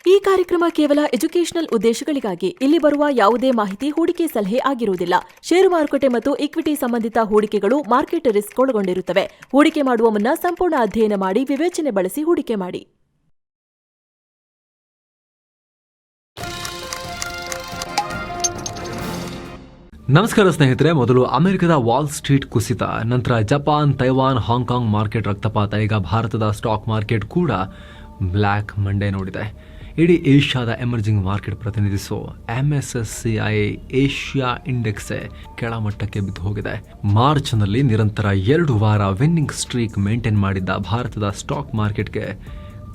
ಈ ಕಾರ್ಯಕ್ರಮ ಕೇವಲ ಎಜುಕೇಷನಲ್ ಉದ್ದೇಶಗಳಿಗಾಗಿ. ಇಲ್ಲಿ ಬರುವ ಯಾವುದೇ ಮಾಹಿತಿ ಹೂಡಿಕೆ ಸಲಹೆ ಆಗಿರುವುದಿಲ್ಲ. ಷೇರು ಮಾರುಕಟ್ಟೆ ಮತ್ತು ಇಕ್ವಿಟಿ ಸಂಬಂಧಿತ ಹೂಡಿಕೆಗಳು ಮಾರ್ಕೆಟ್ ರಿಸ್ಕ್ ಒಳಗೊಂಡಿರುತ್ತವೆ. ಹೂಡಿಕೆ ಮಾಡುವ ಮುನ್ನ ಸಂಪೂರ್ಣ ಅಧ್ಯಯನ ಮಾಡಿ ವಿವೇಚನೆ ಬಳಸಿ ಹೂಡಿಕೆ ಮಾಡಿ. ನಮಸ್ಕಾರ ಸ್ನೇಹಿತರೆ. ಮೊದಲು ಅಮೆರಿಕದ ವಾಲ್ ಸ್ಟ್ರೀಟ್ ಕುಸಿತ, ನಂತರ ಜಪಾನ್, ತೈವಾನ್, ಹಾಂಗ್ಕಾಂಗ್ ಮಾರ್ಕೆಟ್ ರಕ್ತಪಾತ. ಈಗ ಭಾರತದ ಸ್ಟಾಕ್ ಮಾರ್ಕೆಟ್ ಕೂಡ ಬ್ಲ್ಯಾಕ್ ಮಂಡೇ ನೋಡಿದೆ. ಇಡೀ ಏಷ್ಯಾದ ಎಮರ್ಜಿಂಗ್ ಮಾರ್ಕೆಟ್ ಪ್ರತಿನಿಧಿಸೋ MSCI ಏಷ್ಯಾ ಇಂಡೆಕ್ಸ್ ಕೆಳಮಟ್ಟಕ್ಕೆ ಬಿದ್ದು ಹೋಗಿದೆ. ಮಾರ್ಚ್ನಲ್ಲಿ ನಿರಂತರ 2 ವಾರ ವಿನ್ನಿಂಗ್ ಸ್ಟ್ರೀಕ್ ಮೇಂಟೈನ್ ಮಾಡಿದ್ದ ಭಾರತದ ಸ್ಟಾಕ್ ಮಾರ್ಕೆಟ್ಗೆ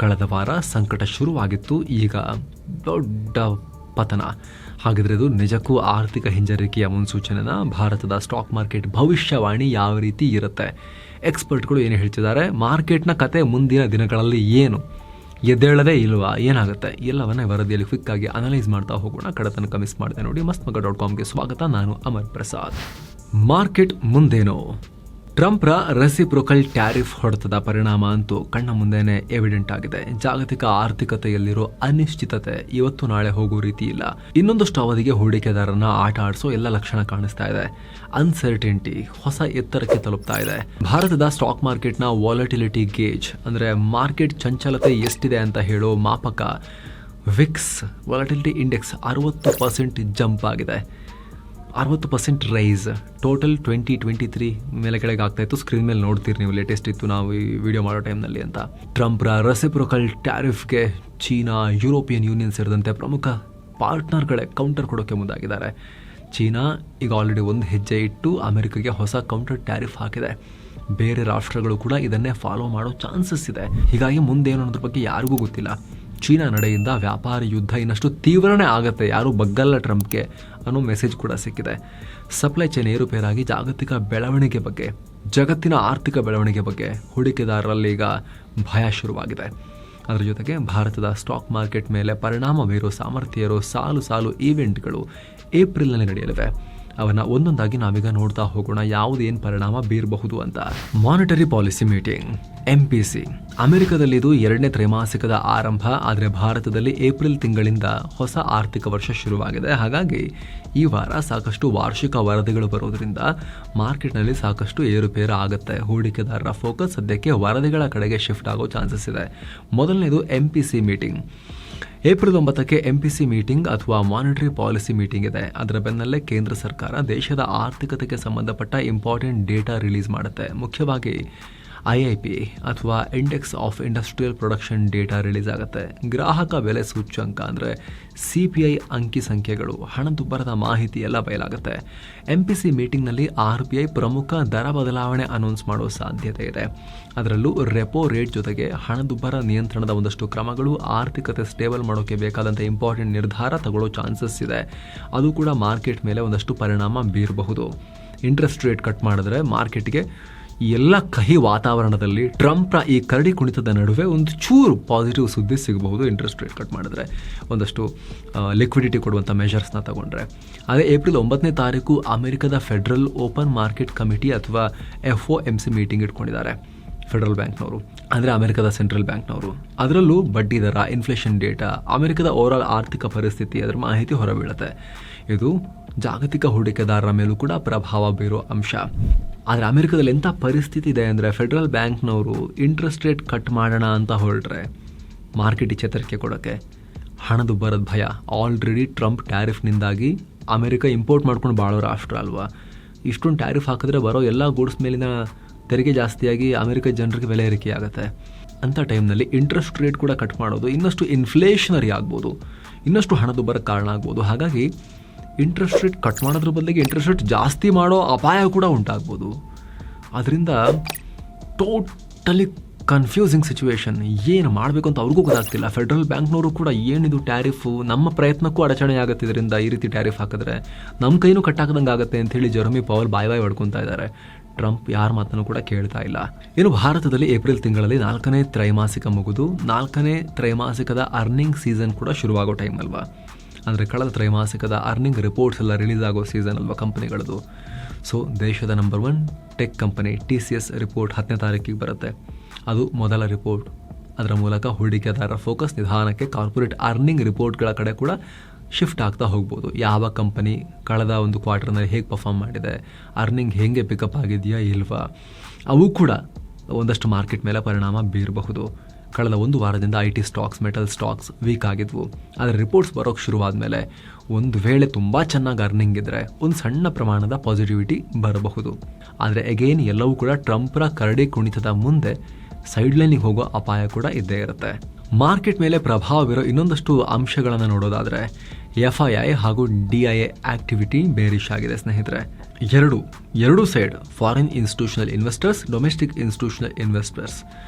ಕಳೆದ ವಾರ ಸಂಕಟ ಶುರುವಾಗಿತ್ತು. ಈಗ ದೊಡ್ಡ ಪತನ. ಹಾಗಿದ್ರೆ ಇದು ನಿಜಕ್ಕೂ ಆರ್ಥಿಕ ಹಿಂಜರಿಕೆಯ ಮುನ್ಸೂಚನೆನ? ಭಾರತದ ಸ್ಟಾಕ್ ಮಾರ್ಕೆಟ್ ಭವಿಷ್ಯವಾಣಿ ಯಾವ ರೀತಿ ಇರುತ್ತೆ? ಎಕ್ಸ್ಪರ್ಟ್ಗಳು ಏನು ಹೇಳ್ತಿದ್ದಾರೆ? ಮಾರ್ಕೆಟ್ನ ಕತೆ ಮುಂದಿನ ದಿನಗಳಲ್ಲಿ ಏನು? ಎದ್ದೇಳದೇ ಇಲ್ವಾ? ಏನಾಗುತ್ತೆ? ಎಲ್ಲವನ್ನ ವರದಿಯಲ್ಲಿ ಕ್ವಿಕ್ ಆಗಿ ಅನಲೈಸ್ ಮಾಡ್ತಾ ಹೋಗೋಣ. ಕಡತನಕ ಮಿಸ್ ಮಾಡಿದೆ ನೋಡಿ. mastmaga.comಗೆ ಸ್ವಾಗತ. ನಾನು ಅಮರ್ ಪ್ರಸಾದ್. ಮಾರ್ಕೆಟ್ ಮುಂದೇನೋ? ಟ್ರಂಪ್ರ ರೆಸಿಪ್ರೊಕಲ್ ಟ್ಯಾರಿಫ್ ಹೊಡೆತದ ಪರಿಣಾಮ ಅಂತೂ ಕಣ್ಣ ಮುಂದೆನೇ ಎವಿಡೆಂಟ್ ಆಗಿದೆ. ಜಾಗತಿಕ ಆರ್ಥಿಕತೆಯಲ್ಲಿರೋ ಅನಿಶ್ಚಿತತೆ ಇವತ್ತು ನಾಳೆ ಹೋಗೋ ರೀತಿ ಇಲ್ಲ. ಇನ್ನೊಂದಷ್ಟು ಅವಧಿಗೆ ಹೂಡಿಕೆದಾರರನ್ನ ಆಟ ಆಡಿಸೋ ಎಲ್ಲ ಲಕ್ಷಣ ಕಾಣಿಸ್ತಾ ಇದೆ. ಅನ್ಸರ್ಟೆನಿಟಿ ಹೊಸ ಎತ್ತರಕ್ಕೆ ತಲುಪ್ತಾ ಇದೆ. ಭಾರತದ ಸ್ಟಾಕ್ ಮಾರ್ಕೆಟ್ನ ವಾಲಟಿಲಿಟಿ ಗೇಜ್, ಅಂದರೆ ಮಾರ್ಕೆಟ್ ಚಂಚಲತೆ ಎಷ್ಟಿದೆ ಅಂತ ಹೇಳೋ ಮಾಪಕ ವಿಕ್ಸ್ ವಾಲಟಿಲಿಟಿ ಇಂಡೆಕ್ಸ್ 60% ಜಂಪ್ ಆಗಿದೆ. 60% ರೈಸ್. ಟೋಟಲ್ 2023 ಮೇಲೆ ಕೆಳಗೆ ಆಗ್ತಾ ಇತ್ತು. ಸ್ಕ್ರೀನ್ ಮೇಲೆ ನೋಡ್ತೀರಿ ನೀವು, ಲೇಟೆಸ್ಟ್ ಇತ್ತು ನಾವು ಈ ವಿಡಿಯೋ ಮಾಡೋ ಟೈಮ್ನಲ್ಲಿ ಅಂತ. ಟ್ರಂಪ್ರ ರೆಸಿಪ್ರೊಕಲ್ ಟ್ಯಾರಿಫ್ಗೆ ಚೀನಾ, ಯುರೋಪಿಯನ್ ಯೂನಿಯನ್ ಸೇರಿದಂತೆ ಪ್ರಮುಖ ಪಾರ್ಟ್ನರ್ಗಳೇ ಕೌಂಟರ್ ಕೊಡೋಕ್ಕೆ ಮುಂದಾಗಿದ್ದಾರೆ. ಚೀನಾ ಈಗ ಆಲ್ರೆಡಿ ಒಂದು ಹೆಜ್ಜೆ ಇಟ್ಟು ಅಮೆರಿಕಾಗೆ ಹೊಸ ಕೌಂಟರ್ ಟ್ಯಾರಿಫ್ ಹಾಕಿದೆ. ಬೇರೆ ರಾಷ್ಟ್ರಗಳು ಕೂಡ ಇದನ್ನೇ ಫಾಲೋ ಮಾಡೋ ಚಾನ್ಸಸ್ ಇದೆ. ಹೀಗಾಗಿ ಮುಂದೇನು ಅನ್ನೋದ್ರ ಬಗ್ಗೆ ಯಾರಿಗೂ ಗೊತ್ತಿಲ್ಲ. ಚೀನಾ ನಡೆಯಿಂದ ವ್ಯಾಪಾರ ಯುದ್ಧ ಇನ್ನಷ್ಟು ತೀವ್ರನೇ ಆಗುತ್ತೆ, ಯಾರೂ ಬಗ್ಗಲ್ಲ ಟ್ರಂಪ್ಗೆ ಅನ್ನೋ ಮೆಸೇಜ್ ಕೂಡ ಸಿಕ್ಕಿದೆ. ಸಪ್ಲೈ ಚೈನ್ ಏರುಪೇರಾಗಿ ಜಾಗತಿಕ ಬೆಳವಣಿಗೆ ಬಗ್ಗೆ, ಜಗತ್ತಿನ ಆರ್ಥಿಕ ಬೆಳವಣಿಗೆ ಬಗ್ಗೆ ಹೂಡಿಕೆದಾರರಲ್ಲಿ ಈಗ ಭಯ ಶುರುವಾಗಿದೆ. ಅದರ ಜೊತೆಗೆ ಭಾರತದ ಸ್ಟಾಕ್ ಮಾರ್ಕೆಟ್ ಮೇಲೆ ಪರಿಣಾಮ ಬೀರೋ ಸಾಮರ್ಥ್ಯ ಇರೋ ಸಾಲು ಈವೆಂಟ್ಗಳು ಏಪ್ರಿಲ್ನಲ್ಲಿ ನಡೆಯಲಿವೆ. ಅವನ್ನ ಒಂದೊಂದಾಗಿ ನಾವೀಗ ನೋಡ್ತಾ ಹೋಗೋಣ, ಯಾವುದೇನು ಪರಿಣಾಮ ಬೀರಬಹುದು ಅಂತ. Monetary policy meeting MPC. ಅಮೆರಿಕದಲ್ಲಿ ಇದು 2ನೇ ತ್ರೈಮಾಸಿಕದ ಆರಂಭ, ಆದರೆ ಭಾರತದಲ್ಲಿ ಏಪ್ರಿಲ್ ತಿಂಗಳಿಂದ ಹೊಸ ಆರ್ಥಿಕ ವರ್ಷ ಶುರುವಾಗಿದೆ. ಹಾಗಾಗಿ ಈ ವಾರ ಸಾಕಷ್ಟು ವಾರ್ಷಿಕ ವರದಿಗಳು ಬರೋದ್ರಿಂದ ಮಾರ್ಕೆಟ್ನಲ್ಲಿ ಸಾಕಷ್ಟು ಏರುಪೇರು ಆಗುತ್ತೆ. ಹೂಡಿಕೆದಾರರ ಫೋಕಸ್ ಸದ್ಯಕ್ಕೆ ವರದಿಗಳ ಕಡೆಗೆ ಶಿಫ್ಟ್ ಆಗೋ ಚಾನ್ಸಸ್ ಇದೆ. ಮೊದಲನೇದು MPC ಮೀಟಿಂಗ್. ಏಪ್ರಿಲ್ 9ಕ್ಕೆ MPC ಮೀಟಿಂಗ್ ಅಥವಾ ಮಾನಿಟರಿ ಪಾಲಿಸಿ ಮೀಟಿಂಗ್ ಇದೆ. ಅದರ ಬೆನ್ನಲ್ಲೇ ಕೇಂದ್ರ ಸರ್ಕಾರ ದೇಶದ ಆರ್ಥಿಕತೆಗೆ ಸಂಬಂಧಪಟ್ಟ ಇಂಪಾರ್ಟೆಂಟ್ ಡೇಟಾ ರಿಲೀಸ್ ಮಾಡುತ್ತೆ. ಮುಖ್ಯವಾಗಿ IIP ಅಥವಾ index of industrial production data release ಆಗುತ್ತೆ. ಗ್ರಾಹಕ ಬೆಲೆ ಸೂಚ್ಯಂಕ ಅಂದರೆ CPI ಅಂಕಿ ಸಂಖ್ಯೆಗಳು, ಹಣದುಬ್ಬರದ ಮಾಹಿತಿ ಎಲ್ಲ ಬಯಲಾಗುತ್ತೆ. MPC ಮೀಟಿಂಗ್ನಲ್ಲಿ RBI ಪ್ರಮುಖ ದರ ಬದಲಾವಣೆ ಅನೌನ್ಸ್ ಮಾಡೋ ಸಾಧ್ಯತೆ ಇದೆ. ಅದರಲ್ಲೂ ರೆಪೋ ರೇಟ್ ಜೊತೆಗೆ ಹಣದುಬ್ಬರ ನಿಯಂತ್ರಣದ ಒಂದಷ್ಟು ಕ್ರಮಗಳು, ಆರ್ಥಿಕತೆ ಸ್ಟೇಬಲ್ ಮಾಡೋಕ್ಕೆ ಬೇಕಾದಂಥ ಇಂಪಾರ್ಟೆಂಟ್ ನಿರ್ಧಾರ ತಗೊಳ್ಳೋ ಚಾನ್ಸಸ್ ಇದೆ. ಅದು ಕೂಡ ಮಾರ್ಕೆಟ್ ಮೇಲೆ ಒಂದಷ್ಟು ಪರಿಣಾಮ ಬೀರಬಹುದು. ಇಂಟ್ರೆಸ್ಟ್ ರೇಟ್ ಕಟ್ ಮಾಡಿದ್ರೆ ಮಾರ್ಕೆಟ್ಗೆ ಎಲ್ಲ ಕಹಿ ವಾತಾವರಣದಲ್ಲಿ ಟ್ರಂಪ್ರ ಈ ಕರಡಿ ಕುಣಿತದ ನಡುವೆ ಒಂದು ಚೂರು ಪಾಸಿಟಿವ್ ಸುದ್ದಿ ಸಿಗಬಹುದು. ಇಂಟ್ರೆಸ್ಟ್ ರೇಟ್ ಕಟ್ ಮಾಡಿದ್ರೆ ಒಂದಷ್ಟು ಲಿಕ್ವಿಡಿಟಿ ಕೊಡುವಂಥ ಮೆಷರ್ಸ್ನ ತಗೊಂಡ್ರೆ. ಅದೇ ಏಪ್ರಿಲ್ 9ನೇ ತಾರೀಕು ಅಮೆರಿಕದ ಫೆಡರಲ್ ಓಪನ್ ಮಾರ್ಕೆಟ್ ಕಮಿಟಿ ಅಥವಾ FOMC ಮೀಟಿಂಗ್ ಇಟ್ಕೊಂಡಿದ್ದಾರೆ ಫೆಡರಲ್ ಬ್ಯಾಂಕ್ನವರು, ಅಂದರೆ ಅಮೆರಿಕದ ಸೆಂಟ್ರಲ್ ಬ್ಯಾಂಕ್ನವರು. ಅದರಲ್ಲೂ ಬಡ್ಡಿ ದರ, ಇನ್ಫ್ಲೇಷನ್ ಡೇಟಾ, ಅಮೆರಿಕದ ಓವರಾಲ್ ಆರ್ಥಿಕ ಪರಿಸ್ಥಿತಿ, ಅದರ ಮಾಹಿತಿ ಹೊರಬೀಳುತ್ತೆ. ಇದು ಜಾಗತಿಕ ಹೂಡಿಕೆದಾರರ ಮೇಲೂ ಕೂಡ ಪ್ರಭಾವ ಬೀರೋ ಅಂಶ. ಆದರೆ ಅಮೆರಿಕದಲ್ಲಿ ಎಂಥ ಪರಿಸ್ಥಿತಿ ಇದೆ ಅಂದರೆ, ಫೆಡರಲ್ ಬ್ಯಾಂಕ್ನವರು ಇಂಟ್ರೆಸ್ಟ್ ರೇಟ್ ಕಟ್ ಮಾಡೋಣ ಅಂತ ಹೊರಟ್ರೆ ಮಾರ್ಕೆಟ್ ಚೇತರಿಕೆ ಕೊಡೋಕ್ಕೆ ಹಣದುಬ್ಬರದ ಭಯ. ಆಲ್ರೆಡಿ ಟ್ರಂಪ್ ಟ್ಯಾರಿಫ್ನಿಂದಾಗಿ ಅಮೆರಿಕ ಇಂಪೋರ್ಟ್ ಮಾಡ್ಕೊಂಡು ಬಾಳೋ ರಾಷ್ಟ್ರ ಅಲ್ವಾ. ಇಷ್ಟೊಂದು ಟ್ಯಾರಿಫ್ ಹಾಕಿದ್ರೆ ಬರೋ ಎಲ್ಲ ಗೂಡ್ಸ್ ಮೇಲಿನ ತೆರಿಗೆ ಜಾಸ್ತಿಯಾಗಿ ಅಮೆರಿಕ ಜನರಿಗೆ ಬೆಲೆ ಏರಿಕೆ ಆಗುತ್ತೆ. ಅಂಥ ಟೈಮ್ನಲ್ಲಿ ಇಂಟ್ರೆಸ್ಟ್ ರೇಟ್ ಕೂಡ ಕಟ್ ಮಾಡೋದು ಇನ್ನಷ್ಟು ಇನ್ಫ್ಲೇಷನರಿ ಆಗ್ಬೋದು, ಇನ್ನಷ್ಟು ಹಣದುಬ್ಬರಕ್ಕೆ ಕಾರಣ ಆಗ್ಬೋದು. ಹಾಗಾಗಿ ಇಂಟ್ರೆಸ್ಟ್ ರೇಟ್ ಕಟ್ ಮಾಡೋದ್ರ ಬದಲಿಗೆ ಇಂಟ್ರೆಸ್ಟ್ ರೇಟ್ ಜಾಸ್ತಿ ಮಾಡೋ ಅಪಾಯ ಕೂಡ ಉಂಟಾಗ್ಬೋದು. ಅದರಿಂದ ಟೋಟಲಿ ಕನ್ಫ್ಯೂಸಿಂಗ್ ಸಿಚುವೇಶನ್. ಏನು ಮಾಡಬೇಕು ಅಂತ ಅವ್ರಿಗೂ ಗೊತ್ತಾಗ್ತಿಲ್ಲ. ಫೆಡರಲ್ ಬ್ಯಾಂಕ್ನವರು ಕೂಡ ಏನಿದು ಟ್ಯಾರಿಫು, ನಮ್ಮ ಪ್ರಯತ್ನಕ್ಕೂ ಅಡಚಣೆ ಆಗುತ್ತೆ ಇದರಿಂದ, ಈ ರೀತಿ ಟ್ಯಾರಿಫ್ ಹಾಕಿದ್ರೆ ನಮ್ಮ ಕೈನೂ ಕಟ್ಟಾಕದಂಗೆ ಆಗುತ್ತೆ ಅಂಥೇಳಿ ಜೆರೆಮಿ ಪವಲ್ ಬಾಯ್ ಹೊಡ್ಕೊತಾ ಇದ್ದಾರೆ. ಟ್ರಂಪ್ ಯಾರ ಮಾತನ್ನು ಕೂಡ ಕೇಳ್ತಾ ಇಲ್ಲ. ಇನ್ನು ಭಾರತದಲ್ಲಿ ಏಪ್ರಿಲ್ ತಿಂಗಳಲ್ಲಿ 4ನೇ ತ್ರೈಮಾಸಿಕ ಮುಗಿದು 4ನೇ ತ್ರೈಮಾಸಿಕದ ಅರ್ನಿಂಗ್ ಸೀಸನ್ ಕೂಡ ಶುರುವಾಗೋ ಟೈಮ್ ಅಲ್ವಾ. ಅಂದರೆ ಕಳೆದ ತ್ರೈಮಾಸಿಕದ ಅರ್ನಿಂಗ್ ರಿಪೋರ್ಟ್ಸ್ ಎಲ್ಲ ರಿಲೀಸ್ ಆಗೋ ಸೀಸನ್ ಅಲ್ವಾ ಕಂಪನಿಗಳದು. ಸೊ ದೇಶದ number 1 tech company TCS report 10ನೇ ತಾರೀಕಿಗೆ ಬರುತ್ತೆ. ಅದು ಮೊದಲ ರಿಪೋರ್ಟ್. ಅದರ ಮೂಲಕ ಹೂಡಿಕೆದಾರರ ಫೋಕಸ್ ನಿಧಾನಕ್ಕೆ ಕಾರ್ಪೊರೇಟ್ ಅರ್ನಿಂಗ್ ರಿಪೋರ್ಟ್ಗಳ ಕಡೆ ಕೂಡ ಶಿಫ್ಟ್ ಆಗ್ತಾ ಹೋಗ್ಬೋದು. ಯಾವ ಕಂಪನಿ ಕಳೆದ ಒಂದು ಕ್ವಾರ್ಟರ್ನಲ್ಲಿ ಹೇಗೆ ಪರ್ಫಾರ್ಮ್ ಮಾಡಿದೆ, ಅರ್ನಿಂಗ್ ಹೇಗೆ ಪಿಕಪ್ ಆಗಿದೆಯಾ ಇಲ್ವಾ, ಅವು ಕೂಡ ಒಂದಷ್ಟು ಮಾರ್ಕೆಟ್ ಮೇಲೆ ಪರಿಣಾಮ ಬೀರಬಹುದು. ಕಳೆದ ಒಂದು ವಾರದಿಂದ IT stocks, metal stocks weak ಆಗಿದ್ವು. ಆದರೆ ರಿಪೋರ್ಟ್ಸ್ ಬರೋಕ್ಕೆ ಶುರುವಾದ ಮೇಲೆ ಒಂದು ವೇಳೆ ತುಂಬ ಚೆನ್ನಾಗಿ ಅರ್ನಿಂಗ್ ಇದ್ದರೆ ಒಂದು ಸಣ್ಣ ಪ್ರಮಾಣದ ಪಾಸಿಟಿವಿಟಿ ಬರಬಹುದು. ಆದರೆ ಅಗೇನ್ ಎಲ್ಲವೂ ಕೂಡ ಟ್ರಂಪ್ರ ಕರಡಿ ಕುಣಿತದ ಮುಂದೆ ಸೈಡ್ಲೈನಿಗೆ ಹೋಗೋ ಅಪಾಯ ಕೂಡ ಇದ್ದೇ ಇರುತ್ತೆ. ಮಾರ್ಕೆಟ್ ಮೇಲೆ ಪ್ರಭಾವ ಬೀರೋ ಇನ್ನೊಂದಷ್ಟು ಅಂಶಗಳನ್ನು ನೋಡೋದಾದರೆ FII ಹಾಗೂ DIA ಆಕ್ಟಿವಿಟಿ ಬೇರಿಶ್ ಆಗಿದೆ ಸ್ನೇಹಿತರೆ. ಎರಡೂ side foreign institutional investors, domestic institutional investors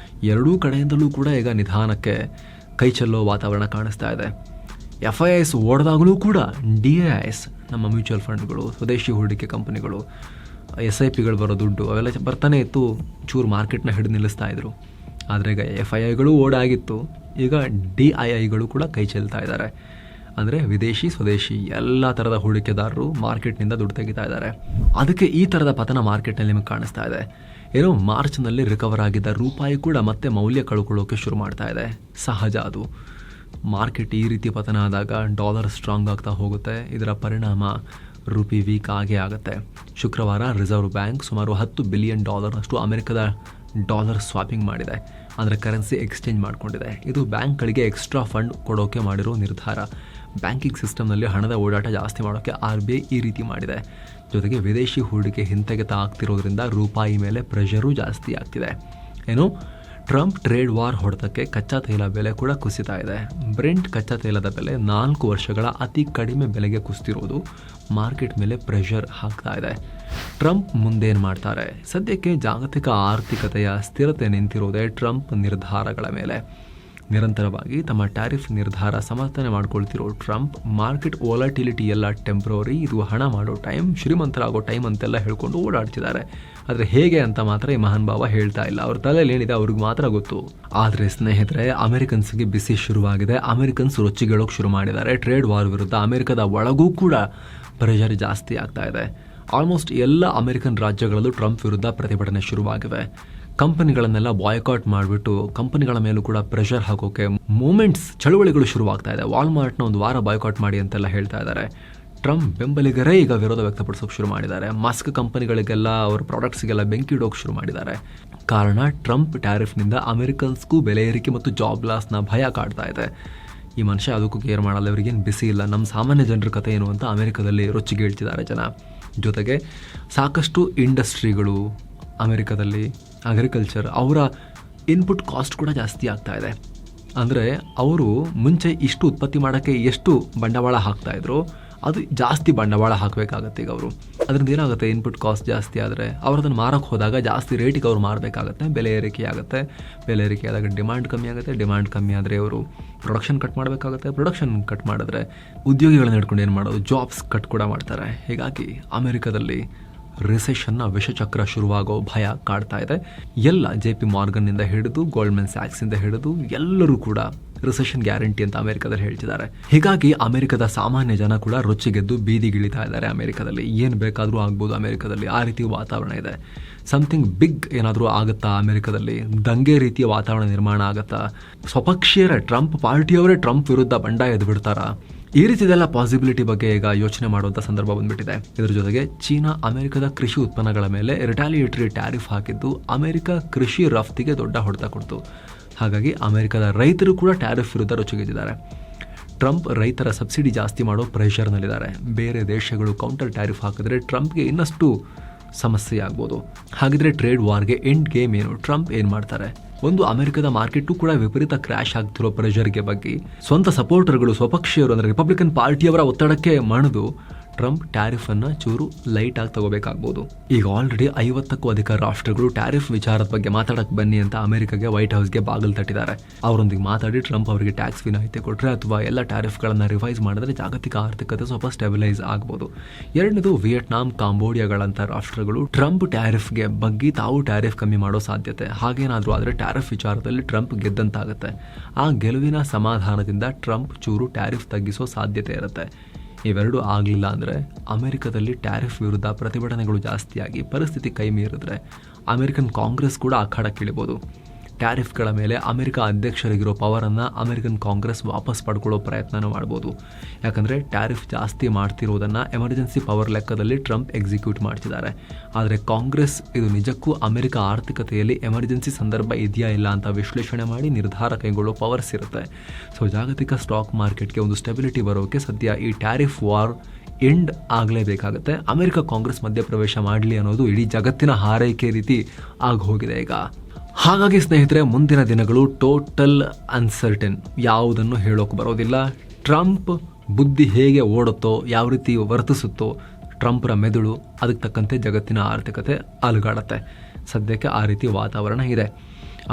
ಎರಡೂ ಕಡೆಯಿಂದಲೂ ಕೂಡ ಈಗ ನಿಧಾನಕ್ಕೆ ಕೈ ಚೆಲ್ಲೋ ವಾತಾವರಣ ಕಾಣಿಸ್ತಾ ಇದೆ. FIIs ಓಡಿದಾಗಲೂ ಕೂಡ DIIs, ನಮ್ಮ ಮ್ಯೂಚುವಲ್ ಫಂಡ್ಗಳು, ಸ್ವದೇಶಿ ಹೂಡಿಕೆ ಕಂಪನಿಗಳು, SIPಗಳು ಬರೋ ದುಡ್ಡು ಅವೆಲ್ಲ ಬರ್ತಾನೆ ಇತ್ತು, ಚೂರು ಮಾರ್ಕೆಟ್ನ ಹಿಡಿದು ನಿಲ್ಲಿಸ್ತಾ ಇದ್ರು. ಆದರೆ ಈಗ FIIಗಳು ಓಡಾಗಿತ್ತು, ಈಗ DIIಗಳು ಕೂಡ ಕೈ ಚೆಲ್ತಾ ಇದ್ದಾರೆ. ಅಂದರೆ ವಿದೇಶಿ ಸ್ವದೇಶಿ ಎಲ್ಲ ಥರದ ಹೂಡಿಕೆದಾರರು ಮಾರ್ಕೆಟ್ನಿಂದ ದುಡ್ಡು ತೆಗಿತಾ ಇದ್ದಾರೆ. ಅದಕ್ಕೆ ಈ ಥರದ ಪತನ ಮಾರ್ಕೆಟ್ನಲ್ಲಿ ನಿಮಗೆ ಕಾಣಿಸ್ತಾ ಇದೆ. ಏನೋ ಮಾರ್ಚ್ನಲ್ಲಿ ರಿಕವರ್ ಆಗಿದ್ದ ರೂಪಾಯಿ ಕೂಡ ಮತ್ತೆ ಮೌಲ್ಯ ಕಳ್ಕೊಳ್ಳೋಕೆ ಶುರು ಮಾಡ್ತಾ ಇದೆ. ಸಹಜ ಅದು. ಮಾರ್ಕೆಟ್ ಈ ರೀತಿ ಪತನ ಆದಾಗ ಡಾಲರ್ ಸ್ಟ್ರಾಂಗ್ ಆಗ್ತಾ ಹೋಗುತ್ತೆ. ಇದರ ಪರಿಣಾಮ ರೂಪಿ ವೀಕ್ ಆಗೇ ಆಗುತ್ತೆ. ಶುಕ್ರವಾರ ರಿಸರ್ವ್ ಬ್ಯಾಂಕ್ ಸುಮಾರು $10 ಬಿಲಿಯನ್ ಅಮೆರಿಕದ ಡಾಲರ್ ಸ್ವಾಪಿಂಗ್ ಮಾಡಿದೆ. ಅಂದರೆ ಕರೆನ್ಸಿ ಎಕ್ಸ್ಚೇಂಜ್ ಮಾಡಿಕೊಂಡಿದೆ. ಇದು ಬ್ಯಾಂಕ್ಗಳಿಗೆ ಎಕ್ಸ್ಟ್ರಾ ಫಂಡ್ ಕೊಡೋಕೆ ಮಾಡಿರೋ ನಿರ್ಧಾರ. ಬ್ಯಾಂಕಿಂಗ್ ಸಿಸ್ಟಮ್ನಲ್ಲಿ ಹಣದ ಓಡಾಟ ಜಾಸ್ತಿ ಮಾಡೋಕ್ಕೆ RBI ಈ ರೀತಿ ಮಾಡಿದೆ. ಜೊತೆಗೆ ವಿದೇಶಿ ಹೂಡಿಕೆ ಹಿಂತೆಗೆತ ಆಗ್ತಿರೋದ್ರಿಂದ ರೂಪಾಯಿ ಮೇಲೆ ಪ್ರೆಷರೂ ಜಾಸ್ತಿ ಆಗ್ತಿದೆ. ಏನು, ಟ್ರಂಪ್ ಟ್ರೇಡ್ ವಾರ್ ಹೊಡೆತಕ್ಕೆ ಕಚ್ಚಾ ತೈಲ ಬೆಲೆ ಕೂಡ ಕುಸಿತಾ ಇದೆ. ಬ್ರೆಂಟ್ ಕಚ್ಚಾ ತೈಲದ ಬೆಲೆ 4 ವರ್ಷಗಳ ಅತಿ ಕಡಿಮೆ ಬೆಲೆಗೆ ಕುಸಿತಿರೋದು ಮಾರ್ಕೆಟ್ ಮೇಲೆ ಪ್ರೆಷರ್ ಹಾಕ್ತಾ ಇದೆ. ಟ್ರಂಪ್ ಮುಂದೇನು ಮಾಡ್ತಾರೆ? ಸದ್ಯಕ್ಕೆ ಜಾಗತಿಕ ಆರ್ಥಿಕತೆಯ ಸ್ಥಿರತೆ ನಿಂತಿರೋದೇ ಟ್ರಂಪ್ ನಿರ್ಧಾರಗಳ ಮೇಲೆ. ನಿರಂತರವಾಗಿ ತಮ್ಮ ಟ್ಯಾರಿಫ್ ನಿರ್ಧಾರ ಸಮರ್ಥನೆ ಮಾಡ್ಕೊಳ್ತಿರೋ ಟ್ರಂಪ್ ಮಾರ್ಕೆಟ್ ವೊಲಟಿಲಿಟಿ ಎಲ್ಲ ಟೆಂಪ್ರವರಿ, ಇದು ಹಣ ಮಾಡೋ ಟೈಮ್, ಶ್ರೀಮಂತರಾಗೋ ಟೈಮ್ ಅಂತೆಲ್ಲ ಹೇಳ್ಕೊಂಡು ಓಡಾಡ್ತಿದ್ದಾರೆ. ಆದರೆ ಹೇಗೆ ಅಂತ ಮಾತ್ರ ಈ ಮಹಾನ್ ಭಾವ ಹೇಳ್ತಾ ಇಲ್ಲ. ಅವ್ರ ತಲೆಯಲ್ಲಿ ಏನಿದೆ ಅವ್ರಿಗೆ ಮಾತ್ರ ಗೊತ್ತು. ಆದರೆ ಸ್ನೇಹಿತರೆ, ಅಮೆರಿಕನ್ಸ್ಗೆ ಬಿಸಿ ಶುರುವಾಗಿದೆ. ಅಮೆರಿಕನ್ಸ್ ರೊಚ್ಚಿಗೇಳೋಕೆ ಶುರು ಮಾಡಿದ್ದಾರೆ. ಟ್ರೇಡ್ ವಾರ್ ವಿರುದ್ಧ ಅಮೆರಿಕದ ಒಳಗೂ ಕೂಡ ಪ್ರೆಷರ್ ಜಾಸ್ತಿ ಆಗ್ತಾ ಇದೆ. ಆಲ್ಮೋಸ್ಟ್ ಎಲ್ಲ ಅಮೆರಿಕನ್ ರಾಜ್ಯಗಳಲ್ಲೂ ಟ್ರಂಪ್ ವಿರುದ್ಧ ಪ್ರತಿಭಟನೆ ಶುರುವಾಗಿವೆ. ಕಂಪನಿಗಳನ್ನೆಲ್ಲ ಬಾಯ್ಕಾಟ್ ಮಾಡಿಬಿಟ್ಟು ಕಂಪನಿಗಳ ಮೇಲೂ ಕೂಡ ಪ್ರೆಷರ್ ಹಾಕೋಕೆ ಮೂಮೆಂಟ್ಸ್, ಚಳುವಳಿಗಳು ಶುರುವಾಗ್ತಾ ಇದೆ. ವಾಲ್ಮಾರ್ಟ್ನ ಒಂದು ವಾರ ಬಾಯ್ಕಾಟ್ ಮಾಡಿ ಅಂತೆಲ್ಲ ಹೇಳ್ತಾ ಇದ್ದಾರೆ. ಟ್ರಂಪ್ ಬೆಂಬಲಿಗರೇ ಈಗ ವಿರೋಧ ವ್ಯಕ್ತಪಡಿಸೋಕೆ ಶುರು ಮಾಡಿದ್ದಾರೆ. ಮಸ್ಕ್ ಕಂಪನಿಗಳಿಗೆಲ್ಲ, ಅವ್ರ ಪ್ರಾಡಕ್ಟ್ಸ್ಗೆಲ್ಲ ಬೆಂಕಿ ಇಡೋಕೆ ಶುರು ಮಾಡಿದ್ದಾರೆ. ಕಾರಣ ಟ್ರಂಪ್ ಟ್ಯಾರಿಫ್ನಿಂದ ಅಮೆರಿಕನ್ಸ್ಗೂ ಬೆಲೆ ಏರಿಕೆ ಮತ್ತು ಜಾಬ್ ಲಾಸ್ನ ಭಯ ಕಾಡ್ತಾ ಇದೆ. ಈ ಮನುಷ್ಯ ಅದಕ್ಕೂ ಕೇರ್ ಮಾಡಲ್ಲ, ಇವರಿಗೇನು ಬಿಸಿ ಇಲ್ಲ, ನಮ್ಮ ಸಾಮಾನ್ಯ ಜನರ ಕಥೆ ಏನು ಅಂತ ಅಮೆರಿಕದಲ್ಲಿ ರೊಚ್ಚಿಗೆ ಹೇಳ್ತಿದ್ದಾರೆ ಜನ. ಜೊತೆಗೆ ಸಾಕಷ್ಟು ಇಂಡಸ್ಟ್ರಿಗಳು ಅಮೆರಿಕದಲ್ಲಿ, ಅಗ್ರಿಕಲ್ಚರ್, ಅವರ ಇನ್ಪುಟ್ ಕಾಸ್ಟ್ ಕೂಡ ಜಾಸ್ತಿ ಆಗ್ತಾ ಇದೆ. ಅಂದರೆ ಅವರು ಮುಂಚೆ ಇಷ್ಟು ಉತ್ಪತ್ತಿ ಮಾಡೋಕ್ಕೆ ಎಷ್ಟು ಬಂಡವಾಳ ಹಾಕ್ತಾಯಿದ್ರು, ಅದು ಜಾಸ್ತಿ ಬಂಡವಾಳ ಹಾಕಬೇಕಾಗತ್ತೆ ಈಗ ಅವರು. ಅದರಿಂದ ಏನಾಗುತ್ತೆ, ಇನ್ಪುಟ್ ಕಾಸ್ಟ್ ಜಾಸ್ತಿ ಆದರೆ ಅವ್ರು ಅದನ್ನು ಮಾರಕ್ಕೆ ಹೋದಾಗ ಜಾಸ್ತಿ ರೇಟಿಗೆ ಅವ್ರು ಮಾರಬೇಕಾಗತ್ತೆ. ಬೆಲೆ ಏರಿಕೆ ಆಗುತ್ತೆ. ಬೆಲೆ ಏರಿಕೆ ಆದಾಗ ಡಿಮ್ಯಾಂಡ್ ಕಮ್ಮಿ ಆಗುತ್ತೆ. ಡಿಮ್ಯಾಂಡ್ ಕಮ್ಮಿ ಆದರೆ ಅವರು ಪ್ರೊಡಕ್ಷನ್ ಕಟ್ ಮಾಡಬೇಕಾಗುತ್ತೆ. ಪ್ರೊಡಕ್ಷನ್ ಕಟ್ ಮಾಡಿದ್ರೆ ಉದ್ಯೋಗಿಗಳನ್ನ ಹಿಡ್ಕೊಂಡು ಏನು ಮಾಡೋದು, ಜಾಬ್ಸ್ ಕಟ್ ಕೂಡ ಮಾಡ್ತಾರೆ. ಹೀಗಾಗಿ ಅಮೆರಿಕದಲ್ಲಿ ರಿಸೆಷನ್ನ ವಿಷಚಕ್ರ ಶುರುವಾಗೋ ಭಯ ಕಾಡ್ತಾ ಇದೆ. ಎಲ್ಲ JP ಮಾರ್ಗನ್ನಿಂದ ಹಿಡಿದು ಗೋಲ್ಡ್ಮನ್ ಸ್ಯಾಕ್ಸಿಂದ ಹಿಡಿದು ಎಲ್ಲರೂ ಕೂಡ ರಿಸೆಷನ್ ಗ್ಯಾರಂಟಿ ಅಂತ ಅಮೆರಿಕದಲ್ಲಿ ಹೇಳ್ತಿದ್ದಾರೆ. ಹೀಗಾಗಿ ಅಮೆರಿಕದ ಸಾಮಾನ್ಯ ಜನ ಕೂಡ ರೊಚ್ಚಿಗೆದ್ದು ಬೀದಿಗಿಳಿತಾ ಇದ್ದಾರೆ. ಅಮೆರಿಕದಲ್ಲಿ ಏನು ಬೇಕಾದರೂ ಆಗ್ಬೋದು. ಅಮೆರಿಕದಲ್ಲಿ ಆ ರೀತಿ ವಾತಾವರಣ ಇದೆ. ಸಮಥಿಂಗ್ ಬಿಗ್ ಏನಾದರೂ ಆಗುತ್ತಾ ಅಮೆರಿಕದಲ್ಲಿ? ದಂಗೆ ರೀತಿಯ ವಾತಾವರಣ ನಿರ್ಮಾಣ ಆಗುತ್ತಾ? ಸ್ವಪಕ್ಷೀಯರೇ, ಟ್ರಂಪ್ ಪಾರ್ಟಿಯವರೇ ಟ್ರಂಪ್ ವಿರುದ್ಧ ಬಂಡಾಯ ಎದ್ದು ಬಿಡ್ತಾರಾ? ಈ ರೀತಿದೆಲ್ಲ ಪಾಸಿಬಿಲಿಟಿ ಬಗ್ಗೆ ಈಗ ಯೋಚನೆ ಮಾಡುವಂಥ ಸಂದರ್ಭ ಬಂದ್ಬಿಟ್ಟಿದೆ. ಇದರ ಜೊತೆಗೆ ಚೀನಾ ಅಮೆರಿಕದ ಕೃಷಿ ಉತ್ಪನ್ನಗಳ ಮೇಲೆ ರಿಟಾಲಿಯೇಟರಿ ಟ್ಯಾರಿಫ್ ಹಾಕಿದ್ದು ಅಮೆರಿಕ ಕೃಷಿ ರಫ್ತಿಗೆ ದೊಡ್ಡ ಹೊಡೆತ ಕೊಡ್ತು. ಹಾಗಾಗಿ ಅಮೆರಿಕದ ರೈತರು ಕೂಡ ಟ್ಯಾರಿಫ್ ವಿರುದ್ಧ ರೊಚ್ಚಿಗೆದ್ದಿದ್ದಾರೆ. ಟ್ರಂಪ್ ರೈತರ ಸಬ್ಸಿಡಿ ಜಾಸ್ತಿ ಮಾಡೋ ಪ್ರೆಷರ್ನಲ್ಲಿದ್ದಾರೆ. ಬೇರೆ ದೇಶಗಳು ಕೌಂಟರ್ ಟ್ಯಾರಿಫ್ ಹಾಕಿದ್ರೆ ಟ್ರಂಪ್ಗೆ ಇನ್ನಷ್ಟು ಸಮಸ್ಯೆ ಆಗ್ಬೋದು. ಹಾಗಿದ್ರೆ ಟ್ರೇಡ್ ವಾರ್ಗೆ ಎಂಡ್ ಗೇಮ್ ಏನು? ಟ್ರಂಪ್ ಏನು ಮಾಡ್ತಾರೆ? ಒಂದು, ಅಮೆರಿಕದ ಮಾರ್ಕೆಟು ಕೂಡ ವಿಪರೀತ ಕ್ರ್ಯಾಶ್ ಆಗ್ತಿರೋ ಪ್ರೆಷರ್ಗೆ ಬಗ್ಗೆ ಸ್ವಂತ ಸಪೋರ್ಟರ್ಗಳು, ಸ್ವಪಕ್ಷೀಯರು ಅಂದರೆ ರಿಪಬ್ಲಿಕನ್ ಪಾರ್ಟಿಯವರ ಒತ್ತಡಕ್ಕೆ ಮಣಿದು ಟ್ರಂಪ್ ಟ್ಯಾರಿಫನ್ನು ಚೂರು ಲೈಟ್ ಆಗಿ ತಗೋಬೇಕಾಗ್ಬೋದು. ಈಗ ಆಲ್ರೆಡಿ 50ಕ್ಕೂ ಅಧಿಕ ರಾಷ್ಟ್ರಗಳು ಟ್ಯಾರಿಫ್ ವಿಚಾರದ ಬಗ್ಗೆ ಮಾತಾಡಕ್ಕೆ ಬನ್ನಿ ಅಂತ ಅಮೆರಿಕಾಗೆ ವೈಟ್ ಹೌಸ್ಗೆ ಬಾಗಿಲು ತಟ್ಟಿದ್ದಾರೆ. ಅವರೊಂದಿಗೆ ಮಾತಾಡಿ ಟ್ರಂಪ್ ಅವರಿಗೆ ಟ್ಯಾಕ್ಸ್ ವಿನಾಯಿತಿ ಕೊಟ್ಟರೆ ಅಥವಾ ಎಲ್ಲ ಟ್ಯಾರಿಫ್ಗಳನ್ನು ರಿವೈಸ್ ಮಾಡಿದ್ರೆ ಜಾಗತಿಕ ಆರ್ಥಿಕತೆ ಸ್ವಲ್ಪ ಸ್ಟೆಬಿಲೈಸ್ ಆಗ್ಬೋದು. ಎರಡನೇದು, ವಿಯೆಟ್ನಾಂ, ಕಾಂಬೋಡಿಯಾಗಳಂಥ ರಾಷ್ಟ್ರಗಳು ಟ್ರಂಪ್ ಟ್ಯಾರಿಫ್ಗೆ ಬಗ್ಗೆ ತಾವು ಟ್ಯಾರಿಫ್ ಕಮ್ಮಿ ಮಾಡೋ ಸಾಧ್ಯತೆ. ಹಾಗೇನಾದರೂ ಆದರೆ ಟ್ಯಾರಿಫ್ ವಿಚಾರದಲ್ಲಿ ಟ್ರಂಪ್ ಗೆದ್ದಂತಾಗುತ್ತೆ. ಆ ಗೆಲುವಿನ ಸಮಾಧಾನದಿಂದ ಟ್ರಂಪ್ ಚೂರು ಟ್ಯಾರಿಫ್ ತಗ್ಗಿಸೋ ಸಾಧ್ಯತೆ ಇರುತ್ತೆ. ಇವೆರಡೂ ಆಗಲಿಲ್ಲ ಅಂದರೆ ಅಮೆರಿಕದಲ್ಲಿ ಟ್ಯಾರಿಫ್ ವಿರುದ್ಧ ಪ್ರತಿಭಟನೆಗಳು ಜಾಸ್ತಿಯಾಗಿ ಪರಿಸ್ಥಿತಿ ಕೈ ಮೀರಿದ್ರೆ ಅಮೆರಿಕನ್ ಕಾಂಗ್ರೆಸ್ ಕೂಡ ಅಖಾಡಕ್ಕಿಳಿಬೋದು. ಟ್ಯಾರಿಫ್ಗಳ ಮೇಲೆ ಅಮೆರಿಕ ಅಧ್ಯಕ್ಷರಿಗಿರೋ ಪವರನ್ನು ಅಮೆರಿಕನ್ ಕಾಂಗ್ರೆಸ್ ವಾಪಸ್ ಪಡ್ಕೊಳ್ಳೋ ಪ್ರಯತ್ನ ಮಾಡ್ಬೋದು. ಯಾಕಂದರೆ ಟ್ಯಾರಿಫ್ ಜಾಸ್ತಿ ಮಾಡ್ತಿರೋದನ್ನು ಎಮರ್ಜೆನ್ಸಿ ಪವರ್ ಲೆಕ್ಕದಲ್ಲಿ ಟ್ರಂಪ್ ಎಕ್ಸಿಕ್ಯೂಟ್ ಮಾಡ್ತಿದ್ದಾರೆ. ಆದರೆ ಕಾಂಗ್ರೆಸ್ ಇದು ನಿಜಕ್ಕೂ ಅಮೆರಿಕ ಆರ್ಥಿಕತೆಯಲ್ಲಿ ಎಮರ್ಜೆನ್ಸಿ ಸಂದರ್ಭ ಇದೆಯಾ ಇಲ್ಲ ಅಂತ ವಿಶ್ಲೇಷಣೆ ಮಾಡಿ ನಿರ್ಧಾರ ಕೈಗೊಳ್ಳೋ ಪವರ್ಸ್ ಇರುತ್ತೆ. ಸೊ ಜಾಗತಿಕ ಸ್ಟಾಕ್ ಮಾರ್ಕೆಟ್ಗೆ ಒಂದು ಸ್ಟೆಬಿಲಿಟಿ ಬರೋಕ್ಕೆ ಸದ್ಯ ಈ ಟ್ಯಾರಿಫ್ ವಾರ್ ಎಂಡ್ ಆಗಲೇಬೇಕಾಗುತ್ತೆ. ಅಮೆರಿಕ ಕಾಂಗ್ರೆಸ್ ಮಧ್ಯಪ್ರವೇಶ ಮಾಡಲಿ ಅನ್ನೋದು ಇಡೀ ಜಗತ್ತಿನ ಹಾರೈಕೆ ರೀತಿ ಆಗಿ ಹೋಗಿದೆ ಈಗ. ಹಾಗಾಗಿ ಸ್ನೇಹಿತರೆ, ಮುಂದಿನ ದಿನಗಳು ಟೋಟಲ್ ಅನ್ಸರ್ಟನ್, ಯಾವುದನ್ನು ಹೇಳೋಕೆ ಬರೋದಿಲ್ಲ. ಟ್ರಂಪ್ ಬುದ್ಧಿ ಹೇಗೆ ಓಡುತ್ತೋ, ಯಾವ ರೀತಿ ವರ್ತಿಸುತ್ತೋ ಟ್ರಂಪ್ರ ಮೆದುಳು, ಅದಕ್ಕೆ ತಕ್ಕಂತೆ ಜಗತ್ತಿನ ಆರ್ಥಿಕತೆ ಅಲುಗಾಡತ್ತೆ. ಸದ್ಯಕ್ಕೆ ಆ ರೀತಿ ವಾತಾವರಣ ಇದೆ.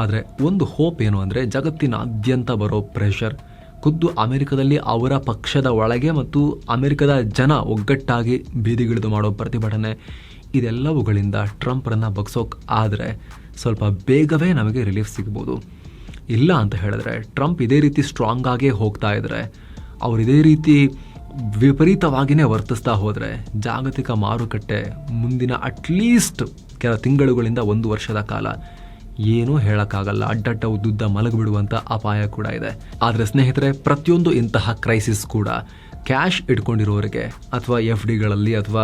ಆದರೆ ಒಂದು ಹೋಪ್ ಏನು ಅಂದರೆ, ಜಗತ್ತಿನಾದ್ಯಂತ ಬರೋ ಪ್ರೆಷರ್, ಖುದ್ದು ಅಮೆರಿಕದಲ್ಲಿ ಅವರ ಪಕ್ಷದ ಒಳಗೆ ಮತ್ತು ಅಮೆರಿಕದ ಜನ ಒಗ್ಗಟ್ಟಾಗಿ ಬೀದಿಗಿಳಿದು ಮಾಡೋ ಪ್ರತಿಭಟನೆ, ಇದೆಲ್ಲವುಗಳಿಂದ ಟ್ರಂಪ್ರನ್ನು ಬಗ್ಸೋಕೆ ಆದರೆ ಸ್ವಲ್ಪ ಬೇಗವೇ ನಮಗೆ ರಿಲೀಫ್ ಸಿಗ್ಬೋದು. ಇಲ್ಲ ಅಂತ ಹೇಳಿದ್ರೆ, ಟ್ರಂಪ್ ಇದೇ ರೀತಿ ಸ್ಟ್ರಾಂಗ್ ಆಗೇ ಹೋಗ್ತಾ ಇದ್ದರೆ, ಅವರು ಇದೇ ರೀತಿ ವಿಪರೀತವಾಗಿಯೇ ವರ್ತಿಸ್ತಾ ಹೋದರೆ ಜಾಗತಿಕ ಮಾರುಕಟ್ಟೆ ಮುಂದಿನ ಅಟ್ಲೀಸ್ಟ್ ಕೆಲ ತಿಂಗಳುಗಳಿಂದ 1 ವರ್ಷದ ಕಾಲ ಏನೂ ಹೇಳೋಕ್ಕಾಗಲ್ಲ, ಅಡ್ಡಡ್ಡ ಉದ್ದುದ್ದ ಮಲಗಿಬಿಡುವಂಥ ಅಪಾಯ ಕೂಡ ಇದೆ. ಆದರೆ ಸ್ನೇಹಿತರೆ, ಪ್ರತಿಯೊಂದು ಇಂತಹ ಕ್ರೈಸಿಸ್ ಕೂಡ ಕ್ಯಾಶ್ ಇಟ್ಕೊಂಡಿರೋರಿಗೆ ಅಥವಾ FDಗಳಲ್ಲಿ ಅಥವಾ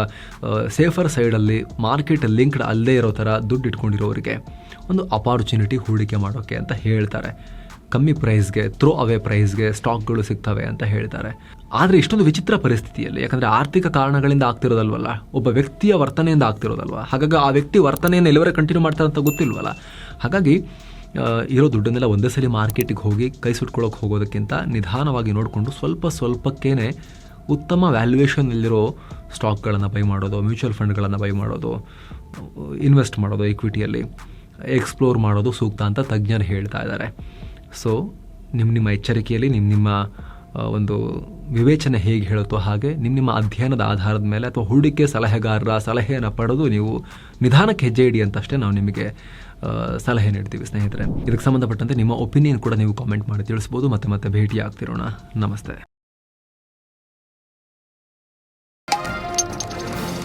ಸೇಫರ್ ಸೈಡಲ್ಲಿ ಮಾರ್ಕೆಟ್ ಲಿಂಕ್ಡ್ ಅಲ್ಲದೇ ಇರೋ ಥರ ದುಡ್ಡು ಇಟ್ಕೊಂಡಿರೋರಿಗೆ ಒಂದು ಅಪಾರ್ಚುನಿಟಿ ಹೂಡಿಕೆ ಮಾಡೋಕ್ಕೆ ಅಂತ ಹೇಳ್ತಾರೆ. ಕಮ್ಮಿ ಪ್ರೈಸ್ಗೆ, ಥ್ರೋ ಅವೇ ಪ್ರೈಸ್ಗೆ ಸ್ಟಾಕ್ಗಳು ಸಿಗ್ತವೆ ಅಂತ ಹೇಳ್ತಾರೆ. ಆದರೆ ಇಷ್ಟೊಂದು ವಿಚಿತ್ರ ಪರಿಸ್ಥಿತಿಯಲ್ಲಿ, ಯಾಕಂದರೆ ಆರ್ಥಿಕ ಕಾರಣಗಳಿಂದ ಆಗ್ತಿರೋದಲ್ವಲ್ಲ, ಒಬ್ಬ ವ್ಯಕ್ತಿಯ ವರ್ತನೆಯಿಂದ ಆಗ್ತಿರೋದಲ್ವ, ಹಾಗಾಗಿ ಆ ವ್ಯಕ್ತಿ ವರ್ತನೆಯನ್ನು ಎಲ್ಲವರೇ ಕಂಟಿನ್ಯೂ ಮಾಡ್ತಾರೆ ಅಂತ ಗೊತ್ತಿಲ್ವಲ್ಲ. ಹಾಗಾಗಿ ಇರೋ ದುಡ್ಡನ್ನೆಲ್ಲ ಒಂದೇ ಸಲ ಮಾರ್ಕೆಟಿಗೆ ಹೋಗಿ ಕೈ ಸುಟ್ಕೊಳ್ಳೋಕೆ ಹೋಗೋದಕ್ಕಿಂತ ನಿಧಾನವಾಗಿ ನೋಡಿಕೊಂಡು ಸ್ವಲ್ಪಕ್ಕೇ ಉತ್ತಮ ವ್ಯಾಲ್ಯೂಯೇಷನ್ನಲ್ಲಿರೋ ಸ್ಟಾಕ್ಗಳನ್ನು ಬೈ ಮಾಡೋದು, ಮ್ಯೂಚುವಲ್ ಫಂಡ್ಗಳನ್ನು ಬೈ ಮಾಡೋದು, ಇನ್ವೆಸ್ಟ್ ಮಾಡೋದು, ಈಕ್ವಿಟಿಯಲ್ಲಿ ಎಕ್ಸ್ಪ್ಲೋರ್ ಮಾಡೋದು ಸೂಕ್ತ ಅಂತ ತಜ್ಞರು ಹೇಳ್ತಾ ಇದ್ದಾರೆ. ಸೊ ನಿಮ್ಮ ಎಚ್ಚರಿಕೆಯಲ್ಲಿ ನಿಮ್ಮ ಒಂದು ವಿವೇಚನೆ ಹೇಗೆ ಹೇಳುತ್ತೋ ಹಾಗೆ ನಿಮ್ಮ ಅಧ್ಯಯನದ ಆಧಾರದ ಮೇಲೆ ಅಥವಾ ಹೂಡಿಕೆ ಸಲಹೆಗಾರರ ಸಲಹೆಯನ್ನು ಪಡೆದು ನೀವು ನಿಧಾನಕ್ಕೆ ಹೆಜ್ಜೆ ಇಡಿ ಅಂತಷ್ಟೇ ನಾವು ನಿಮಗೆ ಸಲಹೆ ನೀಡ್ತೀವಿ ಸ್ನೇಹಿತರೆ. ಇದಕ್ಕೆ ಸಂಬಂಧಪಟ್ಟಂತೆ ನಿಮ್ಮ ಒಪಿನಿಯನ್ ಕೂಡ ನೀವು ಕಾಮೆಂಟ್ ಮಾಡಿ ತಿಳಿಸ್ಬೋದು. ಮತ್ತೆ ಭೇಟಿ ಆಗ್ತಿರೋಣ. ನಮಸ್ತೆ.